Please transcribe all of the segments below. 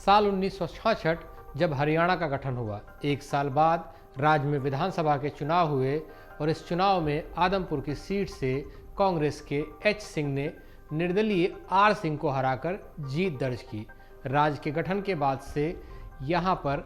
साल 1966 जब हरियाणा का गठन हुआ, एक साल बाद राज्य में विधानसभा के चुनाव हुए और इस चुनाव में आदमपुर की सीट से कांग्रेस के एच सिंह ने निर्दलीय आर सिंह को हराकर जीत दर्ज की। राज्य के गठन के बाद से यहाँ पर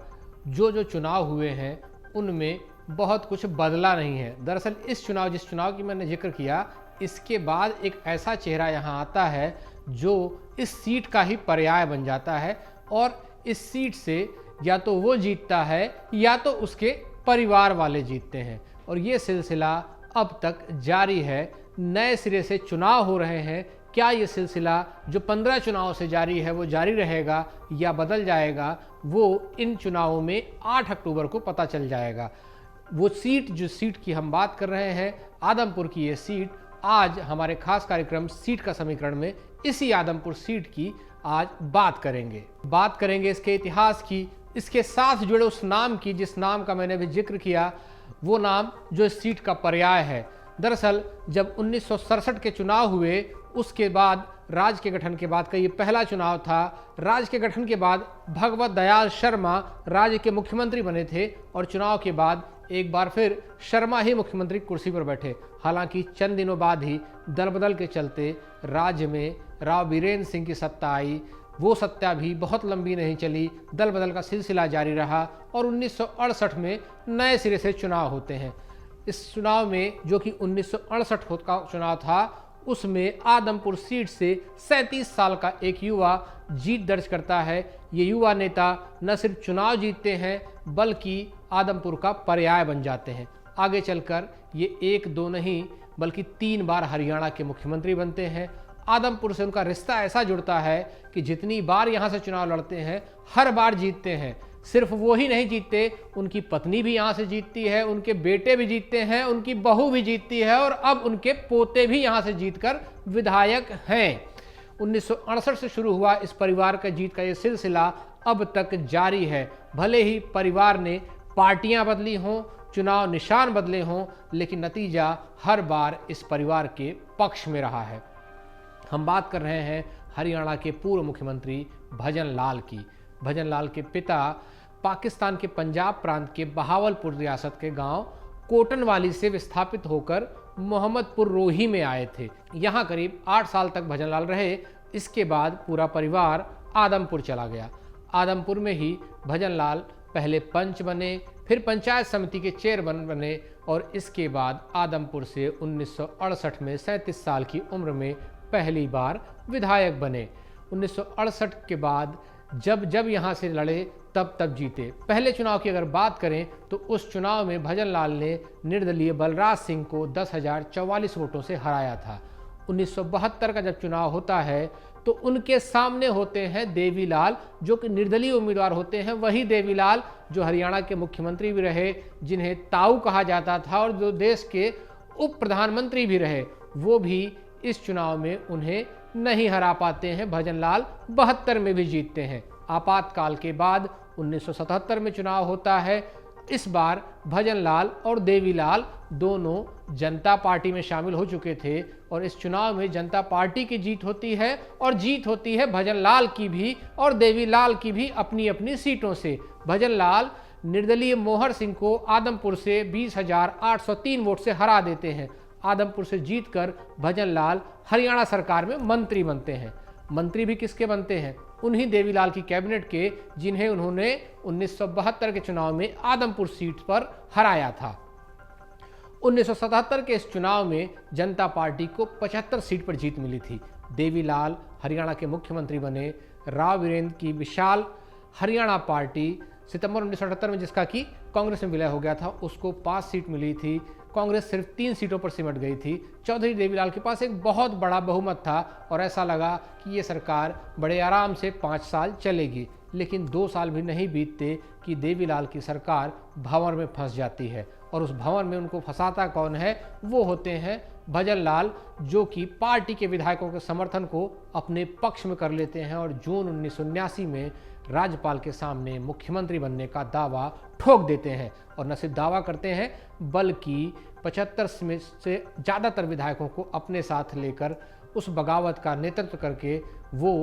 जो चुनाव हुए हैं उनमें बहुत कुछ बदला नहीं है। दरअसल जिस चुनाव की मैंने जिक्र किया, इसके बाद एक ऐसा चेहरा यहाँ आता है जो इस सीट का ही पर्याय बन जाता है और इस सीट से या तो वो जीतता है या तो उसके परिवार वाले जीतते हैं और ये सिलसिला अब तक जारी है। नए सिरे से चुनाव हो रहे हैं। क्या ये सिलसिला जो 15 चुनाव से जारी है वो जारी रहेगा या बदल जाएगा, वो इन चुनावों में 8 अक्टूबर को पता चल जाएगा। वो जो सीट की हम बात कर रहे हैं, आदमपुर की ये सीट, आज हमारे खास कार्यक्रम सीट का समीकरण में इसी आदमपुर सीट की आज बात करेंगे इसके इतिहास की, इसके साथ जुड़े उस नाम की जिस नाम का मैंने अभी जिक्र किया, वो नाम जो इस सीट का पर्याय है। दरअसल जब 1967 के चुनाव हुए, उसके बाद राज्य के गठन के बाद का ये पहला चुनाव था। राज्य के गठन के बाद भगवत दयाल शर्मा राज्य के मुख्यमंत्री बने थे और चुनाव के बाद एक बार फिर शर्मा ही मुख्यमंत्री कुर्सी पर बैठे। हालांकि चंद दिनों बाद ही दल बदल के चलते राज्य में राव वीरेंद्र सिंह की सत्ता आई। वो सत्ता भी बहुत लंबी नहीं चली, दल बदल का सिलसिला जारी रहा और 1968 में नए सिरे से चुनाव होते हैं। इस चुनाव में, जो कि 1968 का चुनाव था, उसमें आदमपुर सीट से 37 साल का एक युवा जीत दर्ज करता है। ये युवा नेता न सिर्फ चुनाव जीतते हैं बल्कि आदमपुर का पर्याय बन जाते हैं। आगे चलकर ये 1-2 नहीं बल्कि 3 बार हरियाणा के मुख्यमंत्री बनते हैं। आदमपुर से उनका रिश्ता ऐसा जुड़ता है कि जितनी बार यहाँ से चुनाव लड़ते हैं हर बार जीतते हैं। सिर्फ वो ही नहीं जीतते, उनकी पत्नी भी यहाँ से जीतती है, उनके बेटे भी जीतते हैं, उनकी बहू भी जीतती है और अब उनके पोते भी यहाँ से जीतकर विधायक हैं। 1968 से शुरू हुआ इस परिवार का जीत का ये सिलसिला अब तक जारी है। भले ही परिवार ने पार्टियां बदली हों, चुनाव निशान बदले हों, लेकिन नतीजा हर बार इस परिवार के पक्ष में रहा है। हम बात कर रहे हैं हरियाणा के पूर्व मुख्यमंत्री भजन लाल की। भजन लाल के पिता पाकिस्तान के पंजाब प्रांत के बहावलपुर रियासत के गांव कोटनवाली से विस्थापित होकर मोहम्मदपुर रोही में आए थे। यहाँ करीब 8 साल तक भजन लाल रहे। इसके बाद पूरा परिवार आदमपुर चला गया। आदमपुर में ही भजन लाल पहले पंच बने, फिर पंचायत समिति के चेयरमैन बने और इसके बाद आदमपुर से 1968 में 37 साल की उम्र में पहली बार विधायक बने। 1968 के बाद जब यहाँ से लड़े तब जीते। पहले चुनाव की अगर बात करें तो उस चुनाव में भजन लाल ने निर्दलीय बलराज सिंह को 10,044 वोटों से हराया था। 1972 का जब चुनाव होता है तो उनके सामने होते हैं देवीलाल, जो कि निर्दलीय उम्मीदवार होते हैं। वही देवीलाल जो हरियाणा के मुख्यमंत्री भी रहे, जिन्हें ताऊ कहा जाता था और जो देश के उप प्रधानमंत्री भी रहे, वो भी इस चुनाव में उन्हें नहीं हरा पाते हैं। भजन लाल 72 में भी जीतते हैं। आपातकाल के बाद 1977 में चुनाव होता है। इस बार भजन लाल और देवीलाल दोनों जनता पार्टी में शामिल हो चुके थे और इस चुनाव में जनता पार्टी की जीत होती है और जीत होती है भजन लाल की भी और देवीलाल की भी अपनी अपनी सीटों से। भजन लाल निर्दलीय मोहर सिंह को आदमपुर से 20,803 वोट से हरा देते हैं। आदमपुर से जीतकर भजन लाल हरियाणा सरकार में मंत्री बनते हैं। मंत्री भी किसके बनते हैं? उन्हीं देवीलाल की कैबिनेट के, जिन्हें उन्होंने 1972 के चुनाव में आदमपुर सीट पर हराया था। 1977 के इस चुनाव में जनता पार्टी को 75 सीट पर जीत मिली थी। देवीलाल हरियाणा के मुख्यमंत्री बने। राव वीरेंद्र की विशाल हरियाणा पार्टी सितंबर 1978 में, जिसका कि कांग्रेस में विलय हो गया था, उसको 5 सीट मिली थी। कांग्रेस सिर्फ 3 सीटों पर सिमट गई थी। चौधरी देवीलाल के पास एक बहुत बड़ा बहुमत था और ऐसा लगा कि ये सरकार बड़े आराम से 5 साल चलेगी। लेकिन 2 साल भी नहीं बीतते कि देवीलाल की सरकार भंवर में फंस जाती है और उस भंवर में उनको फंसाता कौन है? वो होते हैं भजन लाल, जो कि पार्टी के विधायकों के समर्थन को अपने पक्ष में कर लेते हैं और जून 1979 में राज्यपाल के सामने मुख्यमंत्री बनने का दावा ठोक देते हैं। और न सिर्फ दावा करते हैं बल्कि 75 में से ज़्यादातर विधायकों को अपने साथ लेकर उस बगावत का नेतृत्व करके वो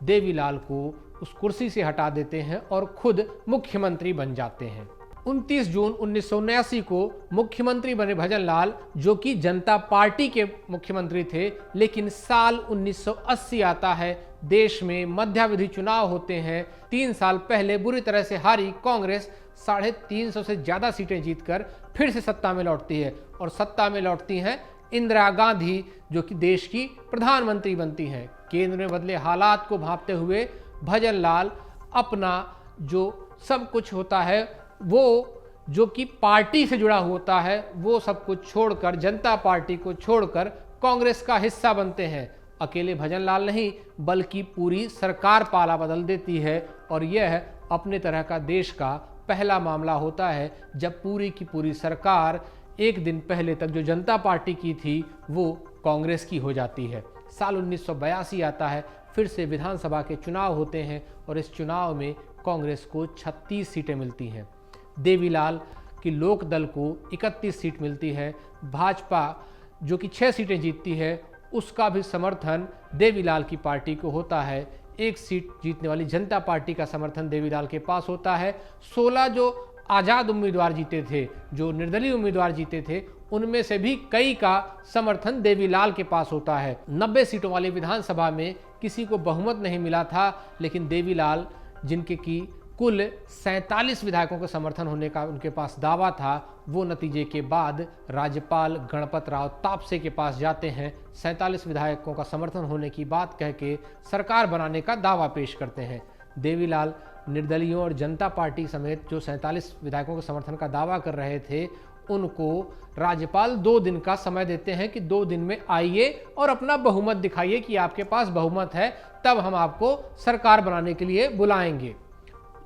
देवीलाल को उस कुर्सी से हटा देते हैं और खुद मुख्यमंत्री बन जाते हैं। 29 जून 1979 को मुख्यमंत्री बने भजनलाल, जो कि जनता पार्टी के मुख्यमंत्री थे। लेकिन साल 1980 आता है, देश में मध्यावधि चुनाव होते हैं। 3 साल पहले बुरी तरह से हारी कांग्रेस 350 से ज्यादा सीटें जीतकर फिर से सत्ता में लौटती है और सत्ता में लौटती हैं इंदिरा गांधी, जो कि देश की प्रधानमंत्री बनती हैं। केंद्र में बदले हालात को भांपते हुए भजनलाल अपना जो सब कुछ होता है, वो जो कि पार्टी से जुड़ा होता है, वो सब कुछ छोड़कर, जनता पार्टी को छोड़कर कांग्रेस का हिस्सा बनते हैं। अकेले भजनलाल नहीं, बल्कि पूरी सरकार पाला बदल देती है। और यह अपने तरह का देश का पहला मामला होता है जब पूरी की पूरी सरकार एक दिन पहले तक जो जनता पार्टी की थी वो कांग्रेस की हो जाती है। साल 1982 आता है, फिर से विधानसभा के चुनाव होते हैं और इस चुनाव में कांग्रेस को 36 सीटें मिलती हैं। देवीलाल की लोकदल को 31 सीट मिलती है। भाजपा जो कि 6 सीटें जीतती है, उसका भी समर्थन देवीलाल की पार्टी को होता है। 1 सीट जीतने वाली जनता पार्टी का समर्थन देवीलाल के पास होता है। 16 जो आज़ाद उम्मीदवार जीते थे, जो निर्दलीय उम्मीदवार जीते थे, उनमें से भी कई का समर्थन देवीलाल के पास होता है। 90 सीटों वाली विधानसभा में किसी को बहुमत नहीं मिला था, लेकिन देवीलाल, जिनके की कुल 47 विधायकों का समर्थन होने का उनके पास दावा था, वो नतीजे के बाद राज्यपाल गणपत राव तापसे के पास जाते हैं। 47 विधायकों का समर्थन होने की बात कह के सरकार बनाने का दावा पेश करते हैं। देवीलाल निर्दलीयों और जनता पार्टी समेत जो 47 विधायकों के समर्थन का दावा कर रहे थे, उनको राज्यपाल 2 दिन का समय देते हैं कि 2 दिन में आइए और अपना बहुमत दिखाइए कि आपके पास बहुमत है, तब हम आपको सरकार बनाने के लिए बुलाएंगे।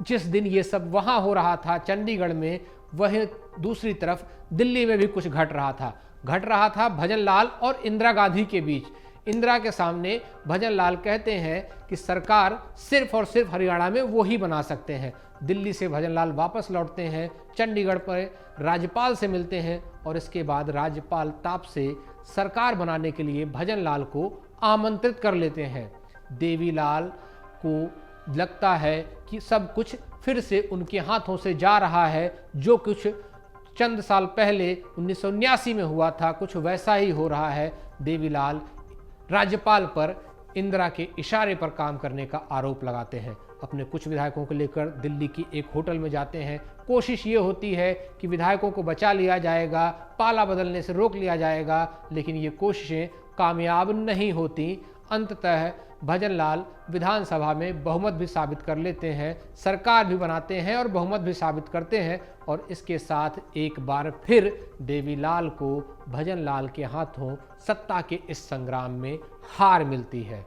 जिस दिन ये सब वहाँ हो रहा था चंडीगढ़ में, वहीं दूसरी तरफ दिल्ली में भी कुछ घट रहा था भजनलाल और इंदिरा गांधी के बीच। इंदिरा के सामने भजनलाल कहते हैं कि सरकार सिर्फ और सिर्फ हरियाणा में वो ही बना सकते हैं। दिल्ली से भजनलाल वापस लौटते हैं, चंडीगढ़ पर राज्यपाल से मिलते हैं और इसके बाद राज्यपाल तापसे सरकार बनाने के लिए भजनलाल को आमंत्रित कर लेते हैं। देवीलाल को लगता है कि सब कुछ फिर से उनके हाथों से जा रहा है, जो कुछ चंद साल पहले 1979 में हुआ था, कुछ वैसा ही हो रहा है। देवीलाल राज्यपाल पर इंदिरा के इशारे पर काम करने का आरोप लगाते हैं। अपने कुछ विधायकों को लेकर दिल्ली की एक होटल में जाते हैं। कोशिश ये होती है कि विधायकों को बचा लिया जाएगा, पाला बदलने से रोक लिया जाएगा, लेकिन ये कोशिशें कामयाब नहीं होती। अंततः भजनलाल विधानसभा में बहुमत भी साबित कर लेते हैं, सरकार भी बनाते हैं और बहुमत भी साबित करते हैं। और इसके साथ एक बार फिर देवीलाल को भजनलाल के हाथों सत्ता के इस संग्राम में हार मिलती है।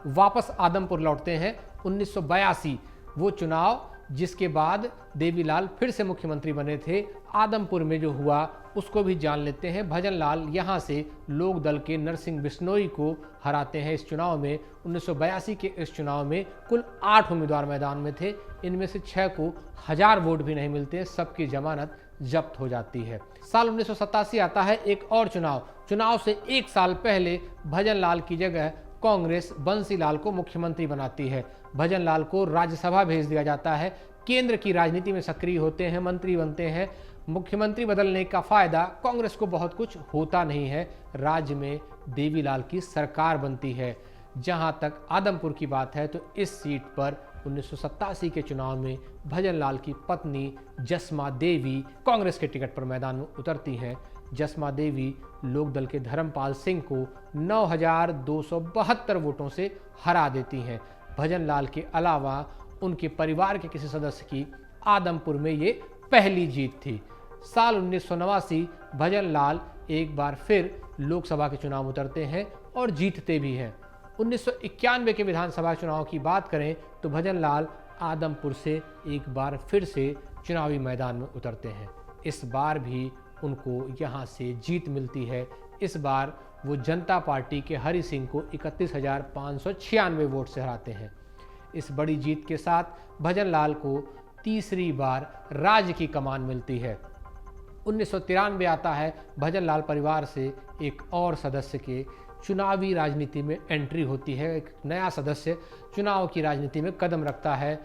वापस आदमपुर लौटते हैं। 1982 वो चुनाव जिसके बाद देवीलाल फिर से मुख्यमंत्री बने थे, आदमपुर में जो हुआ उसको भी जान लेते हैं। भजनलाल यहाँ से लोक दल के नरसिंह बिश्नोई को हराते हैं इस चुनाव में। 1982 के इस चुनाव में कुल 8 उम्मीदवार मैदान में थे, इनमें से 6 को 1000 वोट भी नहीं मिलते, सबकी जमानत जब्त हो जाती है। साल 1987 आता है, एक और चुनाव से 1 साल पहले भजनलाल की जगह कांग्रेस बंसीलाल को मुख्यमंत्री बनाती है। भजनलाल को राज्यसभा भेज दिया जाता है। केंद्र की राजनीति में सक्रिय होते हैं, मंत्री बनते हैं। मुख्यमंत्री बदलने का फायदा कांग्रेस को बहुत कुछ होता नहीं है। राज्य में देवीलाल की सरकार बनती है। जहां तक आदमपुर की बात है, तो इस सीट पर 1987 के चुनाव में भजनलाल की पत्नी जसमा देवी कांग्रेस के टिकट पर मैदान में उतरती हैं। जसमा देवी लोकदल के धर्मपाल सिंह को 9272 वोटों से हरा देती हैं। भजनलाल के अलावा उनके परिवार के किसी सदस्य की आदमपुर में ये पहली जीत थी। साल 1989 भजनलाल एक बार फिर लोकसभा के चुनाव उतरते हैं और जीतते भी हैं। 1991 के विधानसभा चुनाव की बात करें तो भजनलाल आदमपुर से एक बार फिर से चुनावी मैदान में उतरते हैं। इस बार भी उनको यहाँ से जीत मिलती है। इस बार वो जनता पार्टी के हरि सिंह को 31,596 वोट से हराते हैं। इस बड़ी जीत के साथ भजनलाल को तीसरी बार राज्य की कमान मिलती है। 1993 आता है, भजनलाल परिवार से एक और सदस्य के चुनावी राजनीति में एंट्री होती है, एक नया सदस्य चुनाव की राजनीति में कदम रखता है।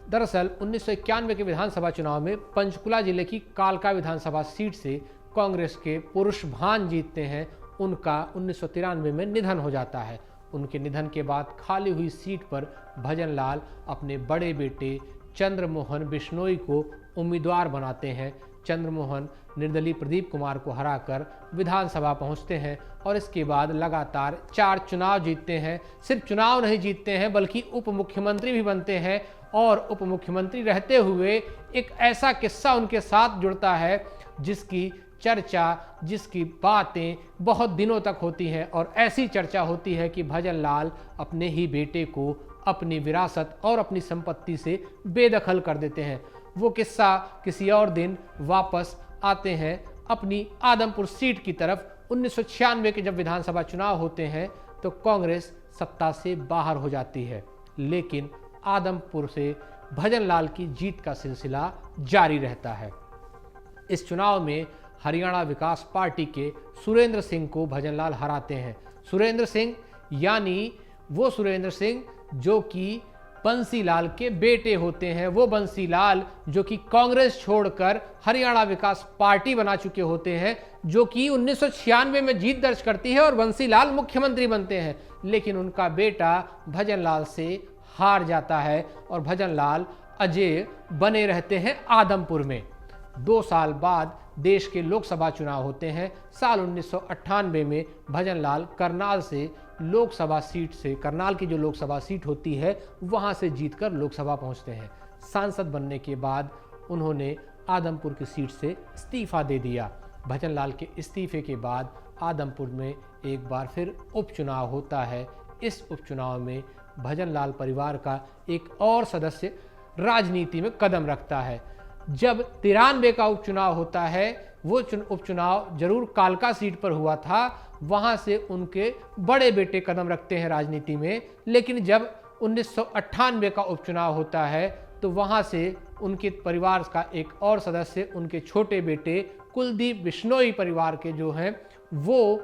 दरअसल 1991 के विधानसभा चुनाव में पंचकुला जिले की कालका विधानसभा सीट से कांग्रेस के पुरुष भान जीतते हैं। उनका 1993 में निधन हो जाता है। उनके निधन के बाद खाली हुई सीट पर भजनलाल अपने बड़े बेटे चंद्रमोहन बिश्नोई को उम्मीदवार बनाते हैं। चंद्रमोहन निर्दलीय प्रदीप कुमार को हराकर विधानसभा पहुंचते हैं और इसके बाद लगातार 4 चुनाव जीतते हैं। सिर्फ चुनाव नहीं जीतते हैं बल्कि उप मुख्यमंत्री भी बनते हैं और उप मुख्यमंत्री रहते हुए एक ऐसा किस्सा उनके साथ जुड़ता है जिसकी चर्चा, जिसकी बातें बहुत दिनों तक होती हैं और ऐसी चर्चा होती है कि भजनलाल अपने ही बेटे को अपनी विरासत और अपनी संपत्ति से बेदखल कर देते हैं। वो किस्सा किसी और दिन वापस आते हैं अपनी आदमपुर सीट की तरफ। 1996 के जब विधानसभा चुनाव होते हैं तो कांग्रेस सत्ता से बाहर हो जाती है, लेकिन आदमपुर से भजनलाल की जीत का सिलसिला जारी रहता है। इस चुनाव में हरियाणा विकास पार्टी के सुरेंद्र सिंह को भजनलाल हराते हैं। सुरेंद्र सिंह यानी वो सुरेंद्र सिंह जो कि बंसीलाल के बेटे होते हैं, वो बंसीलाल जो कि कांग्रेस छोड़कर हरियाणा विकास पार्टी बना चुके होते हैं, जो कि 1996 में जीत दर्ज करती है और बंसीलाल मुख्यमंत्री बनते हैं। लेकिन उनका बेटा भजनलाल से हार जाता है और भजनलाल अजेय बने रहते हैं आदमपुर में। 2 साल बाद देश के लोकसभा चुनाव होते हैं। साल 1998 में भजनलाल करनाल से लोकसभा सीट से, करनाल की जो लोकसभा सीट होती है वहां से जीतकर लोकसभा पहुंचते हैं। सांसद बनने के बाद उन्होंने आदमपुर की सीट से इस्तीफा दे दिया। भजनलाल के इस्तीफे के बाद आदमपुर में एक बार फिर उपचुनाव होता है। इस उपचुनाव में भजनलाल परिवार का एक और सदस्य राजनीति में कदम रखता है। जब 93 का उपचुनाव होता है, वो उपचुनाव जरूर कालका सीट पर हुआ था, वहां से उनके बड़े बेटे कदम रखते हैं राजनीति में। लेकिन जब 1998 का उपचुनाव होता है तो वहां से उनके परिवार का एक और सदस्य, उनके छोटे बेटे कुलदीप बिश्नोई परिवार के जो हैं, वो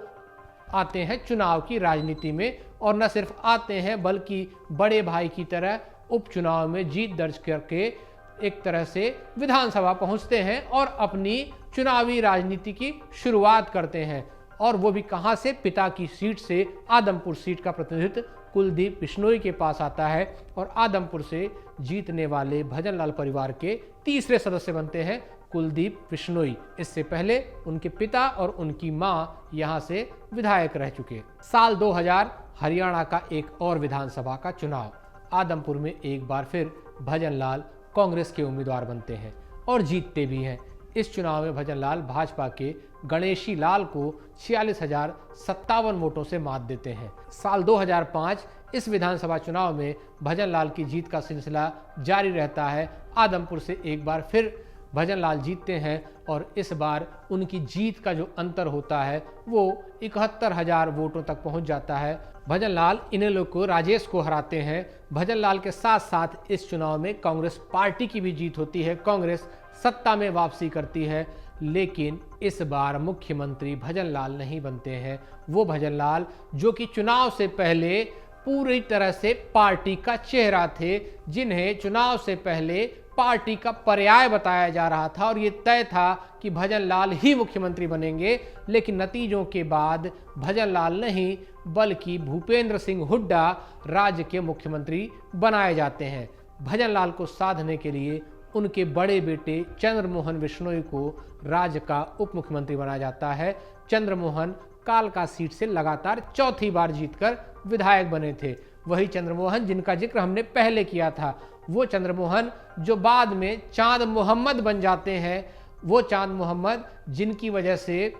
आते हैं चुनाव की राजनीति में। और न सिर्फ आते हैं बल्कि बड़े भाई की तरह उपचुनाव में जीत दर्ज करके एक तरह से विधानसभा पहुंचते हैं और अपनी चुनावी राजनीति की शुरुआत करते हैं। और वो भी कहां से? पिता की सीट से। आदमपुर सीट का प्रतिनिधित्व कुलदीप बिश्नोई के पास आता है और आदमपुर से जीतने वाले भजनलाल परिवार के तीसरे सदस्य बनते हैं कुलदीप बिश्नोई। इससे पहले उनके पिता और उनकी मां यहां से विधायक रह चुके। साल 2000 हरियाणा का एक और विधानसभा का चुनाव। आदमपुर में एक बार फिर भजनलाल कांग्रेस के उम्मीदवार बनते हैं और जीतते भी हैं। इस चुनाव में भजनलाल भाजपा के गणेशी लाल को 46,057 वोटों से मात देते हैं। साल 2005 इस विधानसभा चुनाव में भजनलाल की जीत का सिलसिला जारी रहता है। आदमपुर से एक बार फिर भजनलाल जीतते हैं और इस बार उनकी जीत का जो अंतर होता है वो 71,000 वोटों तक पहुंच जाता है। भजनलाल इनेलो को, राजेश को हराते हैं। भजनलाल के साथ साथ इस चुनाव में कांग्रेस पार्टी की भी जीत होती है। कांग्रेस सत्ता में वापसी करती है, लेकिन इस बार मुख्यमंत्री भजनलाल नहीं बनते हैं। वो भजनलाल जो कि चुनाव से पहले पूरी तरह से पार्टी का चेहरा थे, जिन्हें चुनाव से पहले पार्टी का पर्याय बताया जा रहा था और ये तय था कि भजनलाल ही मुख्यमंत्री बनेंगे। लेकिन नतीजों के बाद भजनलाल नहीं बल्कि भूपेंद्र सिंह हुड्डा राज्य के मुख्यमंत्री बनाए जाते हैं। भजनलाल को साधने के लिए उनके बड़े बेटे चंद्रमोहन बिश्नोई को राज्य का उप मुख्यमंत्री बनाया जाता है। चंद्रमोहन कालका सीट से लगातार चौथी बार जीतकर विधायक बने थे। वही चंद्रमोहन जिनका जिक्र हमने पहले किया था, वो चंद्रमोहन जो बाद में चांद मोहम्मद बन जाते हैं। वो चांद मोहम्मद जिनकी वजह से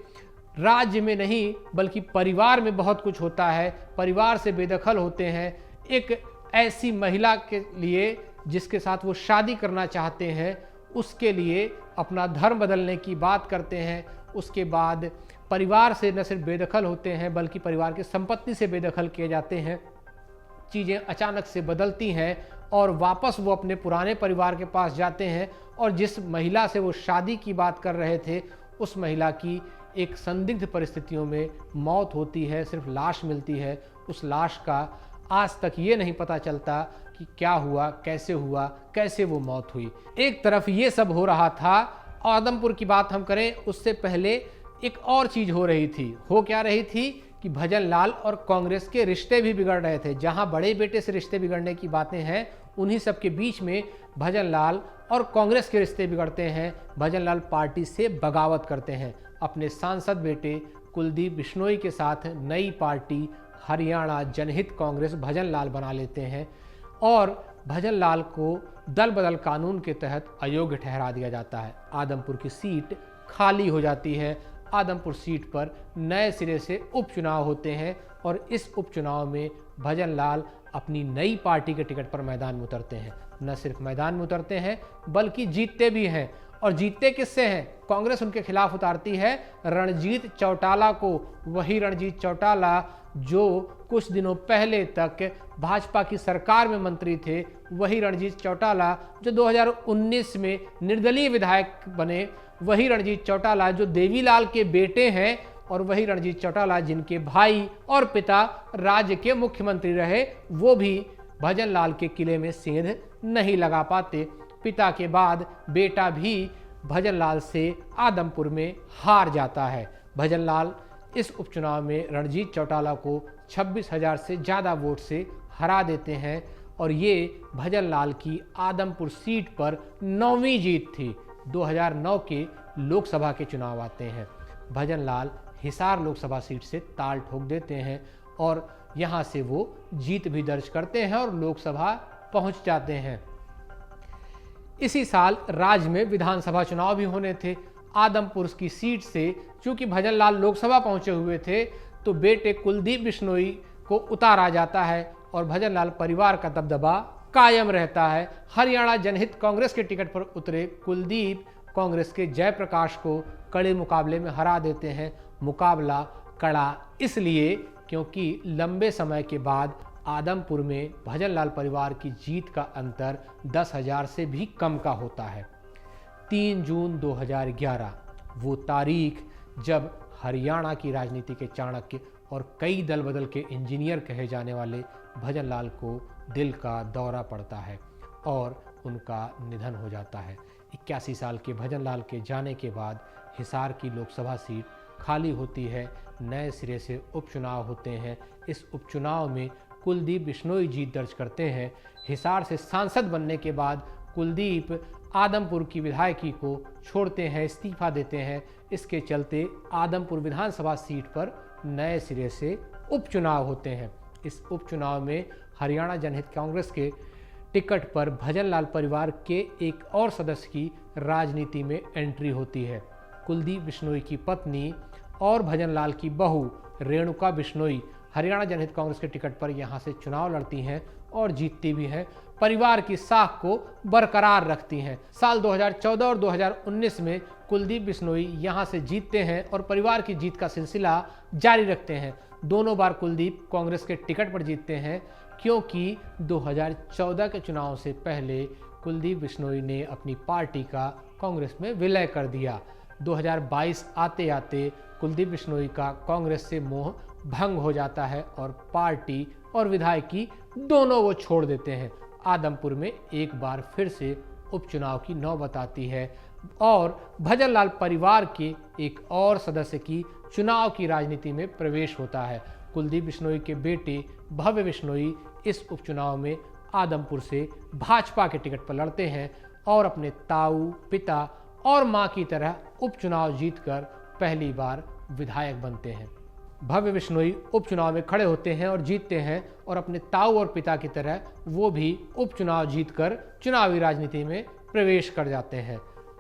राज्य में नहीं बल्कि परिवार में बहुत कुछ होता है, परिवार से बेदखल होते हैं। एक ऐसी महिला के लिए जिसके साथ वो शादी करना चाहते हैं, उसके लिए अपना धर्म बदलने की बात करते हैं। उसके बाद परिवार से न सिर्फ बेदखल होते हैं बल्कि परिवार की संपत्ति से बेदखल किए जाते हैं। चीज़ें अचानक से बदलती हैं और वापस वो अपने पुराने परिवार के पास जाते हैं और जिस महिला से वो शादी की बात कर रहे थे उस महिला की एक संदिग्ध परिस्थितियों में मौत होती है, सिर्फ लाश मिलती है। उस लाश का आज तक ये नहीं पता चलता कि क्या हुआ, कैसे वो मौत हुई। एक तरफ ये सब हो रहा था, आदमपुर की बात हम करें उससे पहले एक और चीज हो रही थी। हो क्या रही थी कि भजन लाल और कांग्रेस के रिश्ते भी बिगड़ रहे थे। जहां बड़े बेटे से रिश्ते बिगड़ने की बातें हैं, उन्हीं सब के बीच में भजन लाल और कांग्रेस के रिश्ते बिगड़ते हैं। भजन लाल पार्टी से बगावत करते हैं, अपने सांसद बेटे कुलदीप बिश्नोई के साथ नई पार्टी हरियाणा जनहित कांग्रेस भजन लाल बना लेते हैं और भजन लाल को दल बदल कानून के तहत अयोग्य ठहरा दिया जाता है। आदमपुर की सीट खाली हो जाती है। आदमपुर सीट पर नए सिरे से उपचुनाव होते हैं और इस उपचुनाव में भजन लाल अपनी नई पार्टी के टिकट पर मैदान में उतरते हैं। न सिर्फ मैदान में उतरते हैं बल्कि जीतते भी हैं। और जीतते किससे हैं? कांग्रेस उनके खिलाफ उतारती है रणजीत चौटाला को। वही रणजीत चौटाला जो कुछ दिनों पहले तक भाजपा की सरकार में मंत्री थे, वही रणजीत चौटाला जो 2019 में निर्दलीय विधायक बने, वही रणजीत चौटाला जो देवीलाल के बेटे हैं और वही रणजीत चौटाला जिनके भाई और पिता राज्य के मुख्यमंत्री रहे, वो भी भजन लाल के किले में सेंध नहीं लगा पाते। पिता के बाद बेटा भी भजन लाल से आदमपुर में हार जाता है। भजन लाल इस उपचुनाव में रणजीत चौटाला को 26,000 से ज़्यादा वोट से हरा देते हैं और ये भजन लाल की आदमपुर सीट पर 9वीं जीत थी। 2009 के लोकसभा के चुनाव आते हैं। भजन लाल हिसार लोकसभा सीट से ताल ठोक देते हैं और यहाँ से वो जीत भी दर्ज करते हैं और लोकसभा पहुँच जाते हैं। इसी साल राज्य में विधानसभा चुनाव भी होने थे। आदमपुर की सीट से चूंकि भजन लाल लोकसभा पहुंचे हुए थे तो बेटे कुलदीप बिश्नोई को उतारा जाता है और भजन लाल परिवार का दबदबा कायम रहता है। हरियाणा जनहित कांग्रेस के टिकट पर उतरे कुलदीप कांग्रेस के जयप्रकाश को कड़े मुकाबले में हरा देते हैं। मुकाबला कड़ा इसलिए क्योंकि लंबे समय के बाद आदमपुर में भजन लाल परिवार की जीत का अंतर 10,000 से भी कम का होता है। 3 जून 2011 वो तारीख जब हरियाणा की राजनीति के चाणक्य और कई दल बदल के इंजीनियर कहे जाने वाले भजन लाल को दिल का दौरा पड़ता है और उनका निधन हो जाता है। 81 साल के भजन लाल के जाने के बाद हिसार की लोकसभा सीट खाली होती है। नए सिरे से उपचुनाव होते हैं। इस उपचुनाव में कुलदीप बिश्नोई जीत दर्ज करते हैं। हिसार से सांसद बनने के बाद कुलदीप आदमपुर की विधायकी को छोड़ते हैं, इस्तीफा देते हैं। इसके चलते आदमपुर विधानसभा सीट पर नए सिरे से उपचुनाव होते हैं। इस उपचुनाव में हरियाणा जनहित कांग्रेस के टिकट पर भजन लाल परिवार के एक और सदस्य की राजनीति में एंट्री होती है। कुलदीप बिश्नोई की पत्नी और भजन लाल की बहू रेणुका बिश्नोई हरियाणा जनहित कांग्रेस के टिकट पर यहाँ से चुनाव लड़ती हैं और जीतती भी हैं। परिवार की साख को बरकरार रखती हैं। साल 2014 और 2019 में कुलदीप बिश्नोई यहाँ से जीतते हैं और परिवार की जीत का सिलसिला जारी रखते हैं। दोनों बार कुलदीप कांग्रेस के टिकट पर जीतते हैं क्योंकि 2014 के चुनाव से पहले कुलदीप बिश्नोई ने अपनी पार्टी का कांग्रेस में विलय कर दिया। 2022 आते आते कुलदीप बिश्नोई का कांग्रेस से मोह भंग हो जाता है और पार्टी और विधायकी दोनों वो छोड़ देते हैं। आदमपुर में एक बार फिर से उपचुनाव की नौबत आती है और भजन लाल परिवार के एक और सदस्य की चुनाव की राजनीति में प्रवेश होता है। कुलदीप बिश्नोई के बेटे भव्य बिश्नोई इस उपचुनाव में आदमपुर से भाजपा के टिकट पर लड़ते हैं और अपने ताऊ, पिता और मां की तरह उपचुनाव जीतकर पहली बार विधायक बनते हैं। भव्य बिश्नोई उपचुनाव में खड़े होते हैं और जीतते हैं और अपने ताऊ और पिता की तरह वो भी उपचुनाव जीतकर चुनावी राजनीति में प्रवेश कर जाते हैं।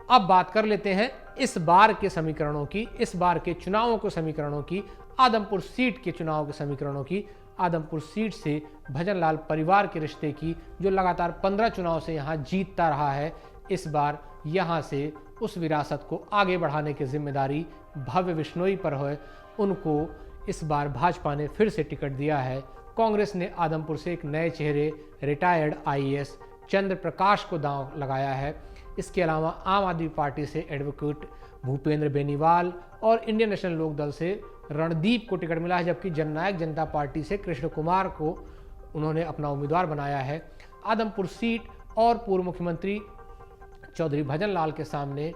अब बात कर लेते हैं इस बार के समीकरणों की, इस बार के चुनावों के समीकरणों की, आदमपुर सीट के चुनाव के समीकरणों की। आदमपुर सीट से भजन लाल परिवार के रिश्ते की, जो लगातार 15 चुनाव से यहाँ जीतता रहा है, इस बार यहाँ से उस विरासत को आगे बढ़ाने की जिम्मेदारी भव्य बिश्नोई पर है। उनको इस बार भाजपा ने फिर से टिकट दिया है। कांग्रेस ने आदमपुर से एक नए चेहरे रिटायर्ड आईएएस चंद्र प्रकाश को दांव लगाया है। इसके अलावा आम आदमी पार्टी से एडवोकेट भूपेंद्र बेनीवाल और इंडियन नेशनल लोक दल से रणदीप को टिकट मिला है, जबकि जननायक जनता पार्टी से कृष्ण कुमार को उन्होंने अपना उम्मीदवार बनाया है। आदमपुर सीट और पूर्व मुख्यमंत्री चौधरी भजन लाल के सामने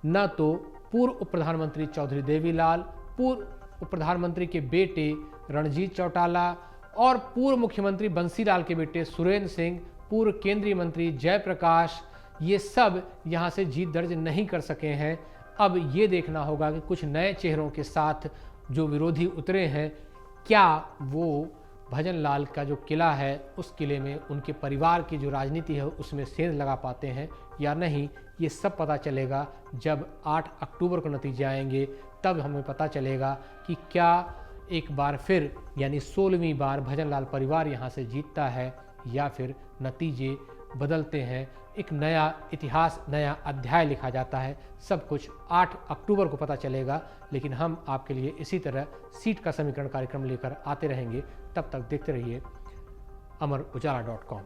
न तो पूर्व उप प्रधानमंत्री चौधरी देवीलाल, पूर्व उप प्रधानमंत्री के बेटे रणजीत चौटाला और पूर्व मुख्यमंत्री बंसीलाल के बेटे सुरेंद्र सिंह, पूर्व केंद्रीय मंत्री जयप्रकाश, ये सब यहाँ से जीत दर्ज नहीं कर सके हैं। अब ये देखना होगा कि कुछ नए चेहरों के साथ जो विरोधी उतरे हैं, क्या वो भजन लाल का जो किला है उस किले में उनके परिवार की जो राजनीति है उसमें सेंध लगा पाते हैं या नहीं। ये सब पता चलेगा जब 8 अक्टूबर को नतीजे आएंगे, तब हमें पता चलेगा कि क्या एक बार फिर यानी 16वीं बार भजन लाल परिवार यहाँ से जीतता है या फिर नतीजे बदलते हैं, एक नया इतिहास, नया अध्याय लिखा जाता है। सब कुछ 8 अक्टूबर को पता चलेगा, लेकिन हम आपके लिए इसी तरह सीट का समीकरण कार्यक्रम लेकर आते रहेंगे। तब तक देखते रहिए अमर उजाला.com।